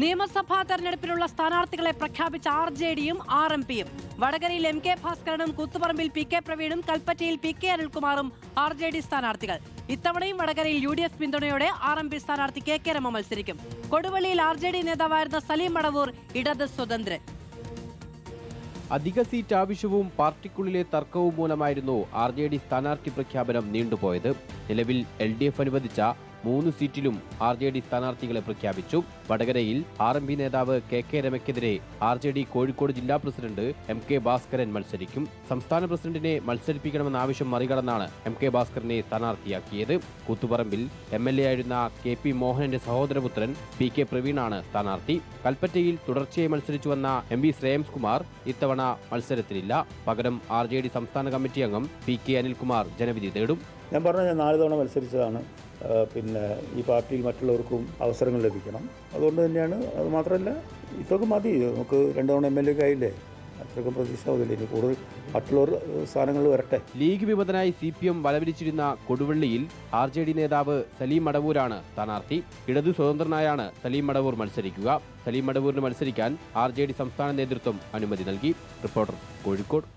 നിയമസഭാ തെരഞ്ഞെടുപ്പിനുള്ള സ്ഥാനാർത്ഥികളെ പ്രഖ്യാപിച്ച RJDയും RMPയും. വടകരയിൽ MK ഭാസ്കരനും കൂത്തുപറമ്പിൽ PK പ്രവീണും കൽപ്പറ്റയിൽ PK അനിൽകുമാറും RJD സ്ഥാനാർത്ഥികൾ. ഇത്തവണയും വടകരയിൽ UDF പിന്തുണയോടെ RMP സ്ഥാനാർത്ഥി KK രമ മത്സരിക്കും. കൊടുവള്ളിയിൽ RJD നേതാവായിരുന്ന സലീം മടവൂർ ഇടത് സ്വതന്ത്രൻ. അധിക സീറ്റ് ആവശ്യവും പാർട്ടിക്കുള്ളിലെ തർക്കവും മൂലമായിരുന്നു RJD സ്ഥാനാർത്ഥി പ്രഖ്യാപനം നീണ്ടുപോയത്. നിലവിൽ LDF അനുവദിച്ച 3 സീറ്റിലും RJD സ്ഥാനാർത്ഥികളെ പ്രഖ്യാപിച്ചു. വടകരയിൽ RMP നേതാവ് KK രമയ്ക്കെതിരെ RJD കോഴിക്കോട് ജില്ലാ പ്രസിഡന്റ് MK ഭാസ്കരൻ മത്സരിക്കും. സംസ്ഥാന പ്രസിഡന്റിനെ മത്സരിപ്പിക്കണമെന്ന ആവശ്യം മറികടന്നാണ് MK ഭാസ്കരനെ സ്ഥാനാർത്ഥിയാക്കിയത്. കൂത്തുപറമ്പിൽ MLA ആയിരുന്ന KP മോഹനന്റെ സഹോദരപുത്രൻ PK പ്രവീണാണ് സ്ഥാനാർത്ഥി. കൽപ്പറ്റയിൽ തുടർച്ചയായി മത്സരിച്ചു വന്ന MV ശ്രേയംസ്കുമാർ ഇത്തവണ മത്സരത്തിലില്ല. പകരം RJD സംസ്ഥാന കമ്മിറ്റി അംഗം PK അനിൽകുമാർ ജനവിധി തേടും. ഞാൻ പറഞ്ഞ 4 തവണ മത്സരിച്ചതാണ്. പിന്നെ ഈ പാർട്ടിയിൽ മറ്റുള്ളവർക്കും അവസരങ്ങൾ ലഭിക്കണം. അതുകൊണ്ട് തന്നെയാണ്. അത് മാത്രമല്ല ഇതൊക്കെ മതി, നമുക്ക് 2 തവണ MLA ഒക്കെ ആയില്ലേ, അത്രയൊക്കെ പ്രതീക്ഷയാവില്ല. ഇനി കൂടുതൽ മറ്റുള്ളവർ സ്ഥാനങ്ങളിൽ വരട്ടെ. ലീഗ് വിമതനായി CPM വലവിരിച്ചിരുന്ന കൊടുവള്ളിയിൽ RJD നേതാവ് സലീം മടവൂരാണ് സ്ഥാനാർത്ഥി. ഇടതു സ്വതന്ത്രനായാണ് സലീം മടവൂർ മത്സരിക്കുക. സലീം മടവൂരിന് മത്സരിക്കാൻ RJD സംസ്ഥാന നേതൃത്വം അനുമതി നൽകി. റിപ്പോർട്ടർ, കോഴിക്കോട്.